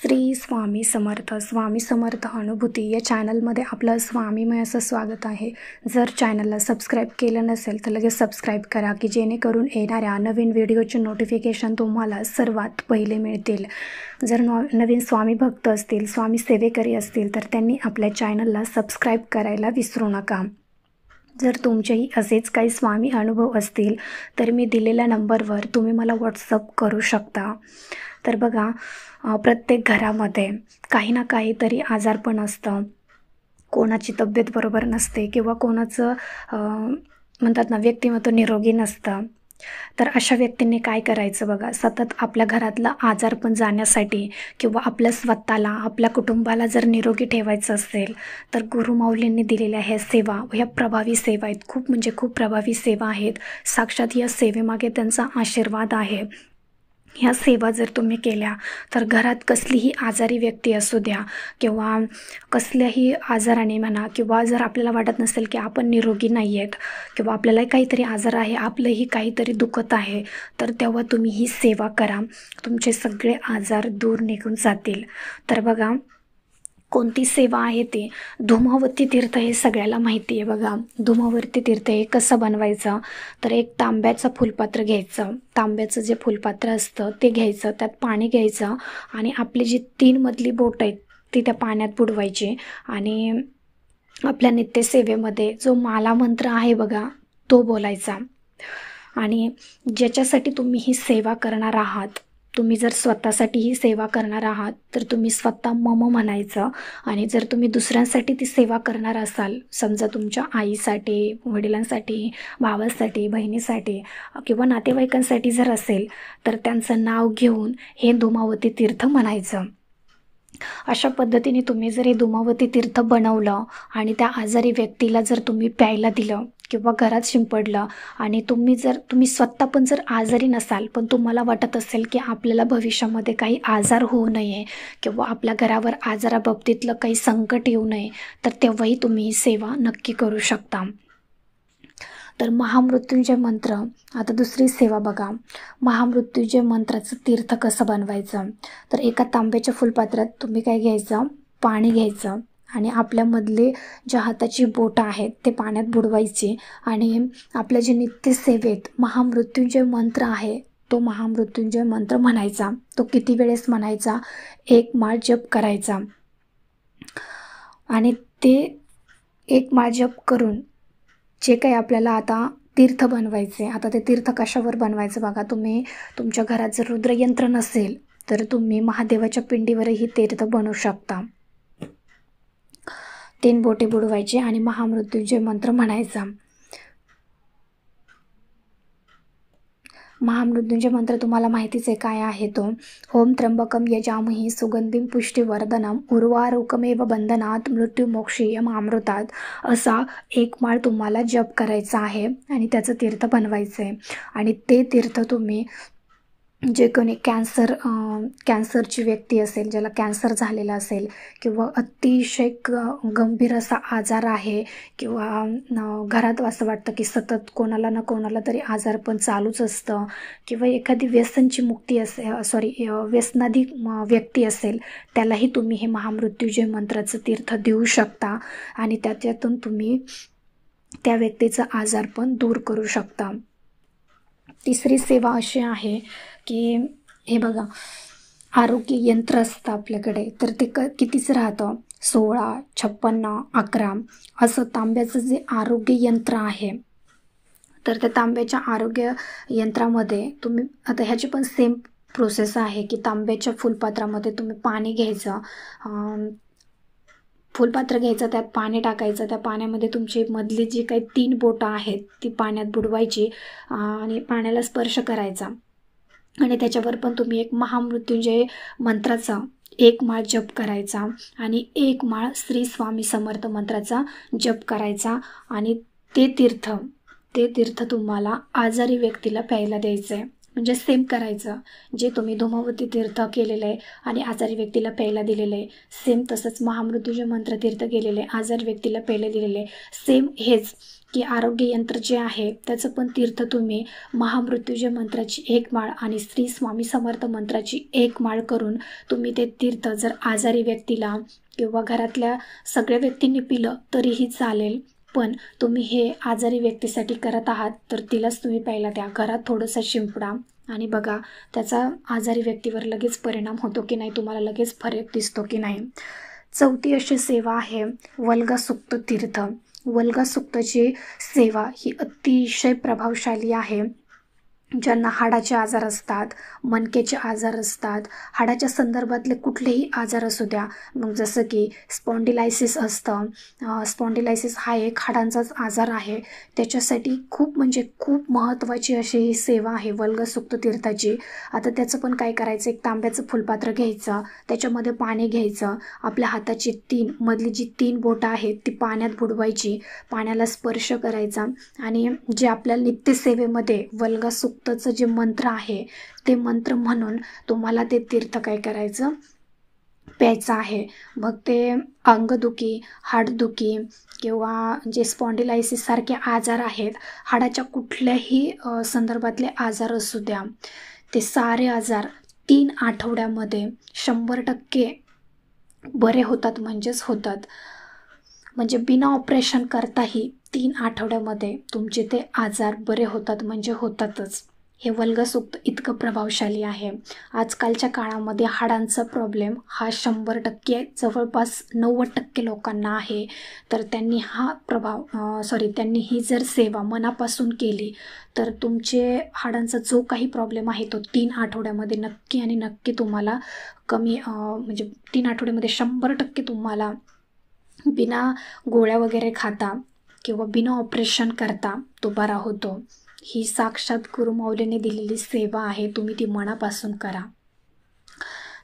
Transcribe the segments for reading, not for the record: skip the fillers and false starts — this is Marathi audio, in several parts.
श्री स्वामी समर्थ. स्वामी समर्थ अनुभूती या चॅनलमध्ये आपलं स्वामीमय असं स्वागत आहे. जर चॅनलला सबस्क्राईब केलं नसेल तर लगेच सबस्क्राईब करा की जेणेकरून येणाऱ्या नवीन व्हिडिओचे नोटिफिकेशन तुम्हाला सर्वात पहिले मिळतील. जर नवीन स्वामी भक्त असतील, स्वामी सेवेकरी असतील तर त्यांनी आपल्या चॅनलला सबस्क्राईब करायला विसरू नका. जर तुमचेही असेच काही स्वामी अनुभव असतील तर मी दिलेल्या नंबरवर तुम्ही मला व्हॉट्सअप करू शकता. तर बघा, प्रत्येक घरामध्ये काही ना काहीतरी आजारपण असतं. कोणाची तब्येत बरोबर नसते किंवा कोणाचं म्हणतात ना व्यक्तिमत्व निरोगी नसतं. तर अशा व्यक्तींनी काय करायचं बघा, सतत आपल्या घरातला आजारपण जाण्यासाठी किंवा आपल्या स्वतःला, आपल्या कुटुंबाला जर निरोगी ठेवायचं असेल तर गुरुमाऊलींनी दिलेल्या ह्या सेवा, ह्या प्रभावी सेवा आहेत. खूप म्हणजे खूप प्रभावी सेवा आहेत. साक्षात या सेवेमागे त्यांचा आशीर्वाद आहे. ह्या सेवा जर तुम्ही केल्या तर घरात कसलीही आजारी व्यक्ती असू द्या किंवा कसल्याही आजाराने म्हणा, किंवा जर आपल्याला वाटत नसेल की आपण निरोगी नाही आहेत किंवा आपल्यालाही काहीतरी आजार आहे, आपलंही काहीतरी दुखत आहे, तर तेव्हा तुम्ही ही सेवा करा. तुमचे सगळे आजार दूर निघून जातील. तर बघा, कोणती सेवा आहे ती धूमावती तीर्थ, हे सगळ्याला माहिती आहे. बघा, धूमावती तीर्थ हे कसं बनवायचं, तर एक तांब्याचं फुलपात्र घ्यायचं. तांब्याचं जे फुलपात्र असतं ते घ्यायचं, त्यात पाणी घ्यायचं आणि आपली जी 3 मधली बोट आहेत ती त्या पाण्यात बुडवायची आणि आपल्या नित्यसेवेमध्ये जो माला मंत्र आहे बघा तो बोलायचा. आणि ज्याच्यासाठी तुम्ही ही सेवा करणार आहात, तुम्ही जर स्वतःसाठी ही सेवा करणार आहात तर तुम्ही स्वतः मम म्हणायचं. आणि जर तुम्ही दुसऱ्यांसाठी ती सेवा करणार असाल, समजा तुमच्या आईसाठी, वडिलांसाठी, भावासाठी, बहिणीसाठी किंवा नातेवाईकांसाठी जर असेल तर त्यांचं नाव घेऊन हे धूमावती तीर्थ म्हणायचं. अशा पद्धतीने तुम्ही जर हे धूमावती तीर्थ बनवलं आणि त्या आजारी व्यक्तीला जर तुम्ही प्यायला दिलं किंवा घरात शिंपडलं आणि तुम्ही स्वतः पण जर आजारी नसाल पण तुम्हाला वाटत असेल की आपल्याला भविष्यामध्ये काही आजार होऊ नये किंवा आपल्या घरावर आजाराबाबतीतलं काही संकट येऊ नये, तर तेव्हाही तुम्ही ही सेवा नक्की करू शकता. तर महामृत्युंजय मंत्र, आता दुसरी सेवा बघा, महामृत्युंजय मंत्राचं तीर्थ कसं बनवायचं. तर एका तांब्याच्या फुलपात्रात तुम्ही काय घ्यायचं, पाणी घ्यायचं आणि आपल्यामधले ज्या हाताची बोटं आहेत ते पाण्यात बुडवायची आणि आपल्या जे नित्यसेवेत महामृत्युंजय मंत्र आहे तो महामृत्युंजय मंत्र म्हणायचा. तो किती वेळेस म्हणायचा, 1 माळ जप करायचा. आणि ते 1 माळ जप करून जे काही आपल्याला आता तीर्थ बनवायचे, आता ते तीर्थ कशावर बनवायचं बघा, तुम्ही तुमच्या घरात जर रुद्रयंत्र नसेल तर तुम्ही महादेवाच्या पिंडीवरही तीर्थ बनवू शकता. 3 बोटे बुडवायचे आणि महामृत्युंजय मंत्र म्हणायचा. महामृत्युंजय मंत्र तुम्हाला माहितीच आहे काय आहे तो. ओम त्र्यंबकम यजामहे सुगंधिं पुष्टिवर्धनम उर्वारुकमेव बंधनात मृत्युमोक्षीयमामृतात, असा 1 माळ तुम्हाला जप करायचा आहे आणि त्याचं तीर्थ बनवायचं आहे. आणि ते तीर्थ तुम्ही जे कोणी कॅन्सरची व्यक्ती असेल, ज्याला कॅन्सर झालेला असेल किंवा अतिशय गंभीर असा आजार आहे किंवा घरात असं वाटतं की सतत कोणाला ना कोणाला तरी आजारपण चालूच असतं किंवा एखादी व्यसनची मुक्ती व्यसनाधी व्यक्ती असेल, त्यालाही तुम्ही हे महामृत्युंजय मंत्राचं तीर्थ देऊ शकता आणि त्याच्यातून तुम्ही त्या व्यक्तीचं आजारपण दूर करू शकता. तिसरी सेवा अशी आहे की हे बघा, आरोग्य यंत्र असतं आपल्याकडे, तर ते कितीच राहतं, 16, 56, 11 असं तांब्याचं जे आरोग्य यंत्र आहे. तर त्या तांब्याच्या आरोग्य यंत्रामध्ये तुम्ही आता ह्याची पण सेम प्रोसेस आहे की तांब्याच्या फुलपात्रामध्ये तुम्ही पाणी घ्यायचं, फुलपात्र घ्यायचं, त्यात पाणी टाकायचं. त्या पाण्यामध्ये तुमची मधली जी काही 3 बोटं आहेत ती पाण्यात बुडवायची आणि पाण्याला स्पर्श करायचा आणि त्याच्यावर पण तुम्ही एक महामृत्युंजय मंत्राचा 1 माळ जप करायचा आणि 1 माळ श्री स्वामी समर्थ मंत्राचा जप करायचा. आणि ते तीर्थ तुम्हाला आजारी व्यक्तीला प्यायला द्यायचं आहे. म्हणजे सेम करायचं. जे तुम्ही धूमावती तीर्थ केलेलं आहे आणि आजारी व्यक्तीला प्यायला दिलेलं आहे, सेम तसंच महामृत्युंजय मंत्र तीर्थ केलेले आजारी व्यक्तीला प्यायला दिलेले सेम हेच की आरोग्य यंत्र जे आहे त्याचं पण तीर्थ तुम्ही महामृत्युंजय मंत्राची 1 माळ आणि श्री स्वामी समर्थ मंत्राची 1 माळ करून तुम्ही ते तीर्थ जर आजारी व्यक्तीला किंवा घरातल्या सगळ्या व्यक्तींनी पिलं तरीही चालेल, पण तुम्ही हे आजारी व्यक्तीसाठी करत आहात तर तिलाच तुम्ही प्यायला द्या. घरात थोडंसं शिंपडा आणि बघा त्याचा आजारी व्यक्तीवर लगेच परिणाम होतो की नाही, तुम्हाला लगेच फरक दिसतो की नाही. चौथी अशी सेवा आहे वल्गसुक्त तीर्थ. वल्गसुक्तची सेवा ही अतिशय प्रभावशाली आहे. ज्यांना हाडाचे आजार असतात, मणक्याचे आजार असतात, हाडाच्या संदर्भातले कुठलेही आजार असू द्या, मग जसं की स्पॉन्डिलायसिस असतं, स्पॉन्डिलायसिस हा एक हाडांचाच आजार आहे. त्याच्यासाठी खूप म्हणजे खूप महत्त्वाची अशी ही सेवा आहे वल्गसुक्त तीर्थाची. आता त्याचं पण काय करायचं, एक तांब्याचं फुलपात्र घ्यायचं, त्याच्यामध्ये पाणी घ्यायचं, आपल्या हाताची मधली जी 3 बोटं आहेत ती पाण्यात बुडवायची, पाण्याला स्पर्श करायचा आणि जे आपल्या नित्यसेवेमध्ये वल्गसुक्तचं जे मंत्र आहे ते मंत्र म्हणून तुम्हाला ते तीर्थ काय करायचं, प्यायचं आहे. मग ते अंगदुखी, हाडदुखी किंवा जे स्पॉन्डिलायसिस सारखे आजार आहेत, हाडाच्या कुठल्याही संदर्भातले आजार असू द्या, ते सारे आजार 3 आठवड्यामध्ये 100% बरे होतात म्हणजेच होतात. म्हणजे बिना ऑपरेशन करताही 3 आठवड्यामध्ये तुमचे ते आजार बरे होतात म्हणजे होतातच. हे वल्गसुक्त इतकं प्रभावशाली आहे. आजकालच्या काळामध्ये हाडांचा प्रॉब्लेम हा 100% जवळपास 90% लोकांना आहे. तर त्यांनी त्यांनी ही जर सेवा मनापासून केली तर तुमचे हाडांचा जो काही प्रॉब्लेम आहे तो 3 आठवड्यामध्ये नक्की आणि नक्की तुम्हाला म्हणजे 3 आठवड्यामध्ये 100% तुम्हाला बिना गोळ्या वगैरे खाता किंवा बिना ऑपरेशन करता तो बरा होतो. ही साक्षात गुरुमाऊलीने दिलेली सेवा आहे, तुम्ही ती मनापासून करा.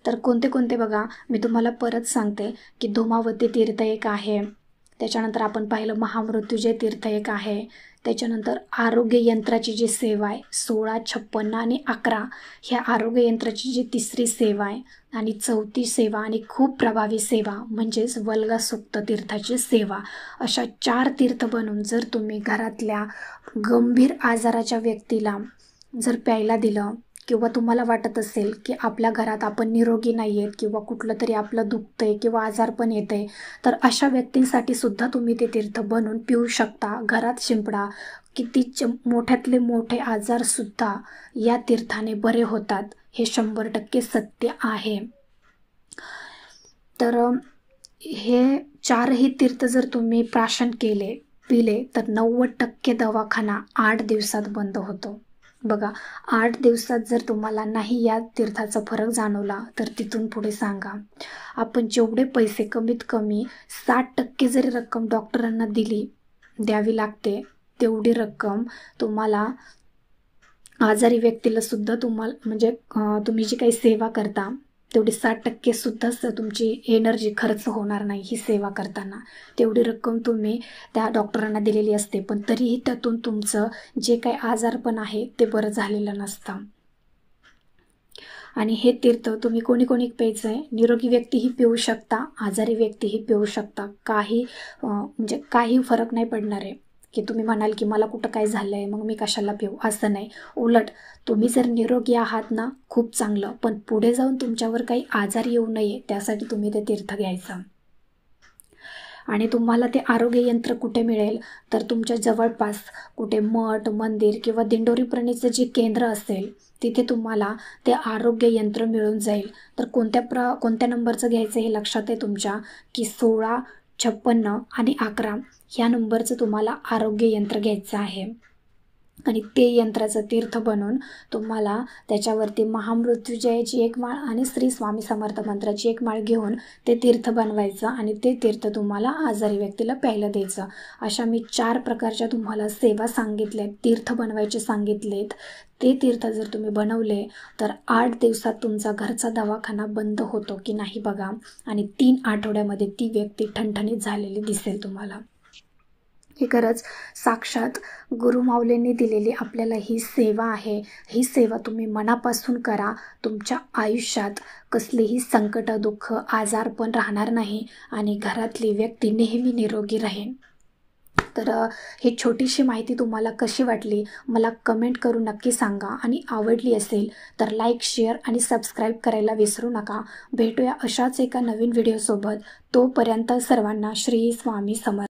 तर कोणते कोणते बघा, मी तुम्हाला परत सांगते की धूमावती तीर्थ एक आहे, त्याच्यानंतर आपण पाहिलं महामृत्युंजय तीर्थ एक आहे, त्याच्यानंतर आरोग्य यंत्राची जी सेवा आहे 16, 56 आणि 11 ह्या आरोग्य यंत्राची जी 3री सेवा आहे आणि 4थी सेवा आणि खूप प्रभावी सेवा म्हणजेच वल्गसुक्त तीर्थाची सेवा. अशा 4 तीर्थ बनवून जर तुम्ही घरातल्या गंभीर आजाराच्या व्यक्तीला जर प्यायला दिलं किंवा तुम्हाला वाटत असेल की आपल्या घरात आपण निरोगी नाही आहेत किंवा कुठलं तरी आपलं दुखतंय किंवा आजारपण येतंय, तर अशा व्यक्तींसाठी सुद्धा तुम्ही ते तीर्थ बनवून पिऊ शकता. घरात शिंपडा. किती मोठ्यातले मोठे आजारसुद्धा या तीर्थाने बरे होतात, हे 100% सत्य आहे. तर हे 4ही तीर्थ जर तुम्ही प्राशन पिले तर 90% दवाखाना 8 दिवसात बंद होतो. बघा, 8 दिवसात जर तुम्हाला नाही या तीर्थाचा फरक जाणवला तर तिथून पुढे सांगा. आपण जेवढे पैसे कमीत कमी 60% जरी रक्कम डॉक्टरांना द्यावी लागते, तेवढी रक्कम तुम्हाला आजारी व्यक्तीला सुद्धा म्हणजे तुम्ही जी काही सेवा करता तेवढी 60% सुद्धा तुमची एनर्जी खर्च होणार नाही ही सेवा करताना. तेवढी रक्कम तुम्ही त्या डॉक्टरांना दिलेली असते, पण तरीही त्यातून तुमचं जे काही आजारपण आहे ते बरं झालेलं नसतं. आणि हे तीर्थ तुम्ही कोणी प्यायचं आहे, निरोगी व्यक्तीही पिऊ शकता, आजारी व्यक्तीही पिऊ शकता. काही फरक नाही पडणार आहे की तुम्ही म्हणाल की मला कुठं काय झालं आहे मग मी कशाला पिऊ, असं नाही. उलट तुम्ही जर निरोगी आहात ना, खूप चांगलं, पण पुढे जाऊन तुमच्यावर काही आजार येऊ नये त्यासाठी तुम्ही ते तीर्थ घ्यायचं. आणि तुम्हाला ते आरोग्य यंत्र कुठे मिळेल तर तुमच्या जवळपास कुठे मठ, मंदिर किंवा दिंडोरी प्रणीचं जे केंद्र असेल तिथे तुम्हाला ते आरोग्य यंत्र मिळून जाईल. तर कोणत्या नंबरचं घ्यायचं हे लक्षात आहे तुमच्या की 16, 56 आणि 11 ह्या नंबरचं तुम्हाला आरोग्य यंत्र घ्यायचं आहे. आणि ते यंत्राचं तीर्थ बनवून तुम्हाला त्याच्यावरती महामृत्युंजयाची 1 माळ आणि श्री स्वामी समर्थ मंत्राची 1 माळ घेऊन ते तीर्थ बनवायचं आणि ते तीर्थ तुम्हाला आजारी व्यक्तीला प्यायला द्यायचं. अशा मी 4 प्रकारच्या तुम्हाला सेवा सांगितल्यात, तीर्थ बनवायचे सांगितलेत. ते तीर्थ जर तुम्ही बनवले तर 8 दिवसात तुमचा घरचा दवाखाना बंद होतो की नाही बघा, आणि 3 आठवड्यामध्ये ती व्यक्ती ठणठणीत झालेली दिसेल तुम्हाला. ही खरंच साक्षात गुरुमाऊलींनी दिलेली आपल्याला ही सेवा आहे। ही सेवा तुम्ही मनापासून करा। तुमच्या आयुष्यात कसलीही संकट, दुःख, आजारपण राहणार नाही आणि घरातली व्यक्ती नेहमी निरोगी राहील। तर ही छोटीशी माहिती तुम्हाला कशी वाटली मला कमेंट करून नक्की सांगा आणि आवडली असेल तर लाईक, शेअर आणि सबस्क्राईब करायला विसरू नका। भेटूया अशाच एका नवीन व्हिडिओसोबत। तोपर्यंत सर्वांना श्री स्वामी समर्थ।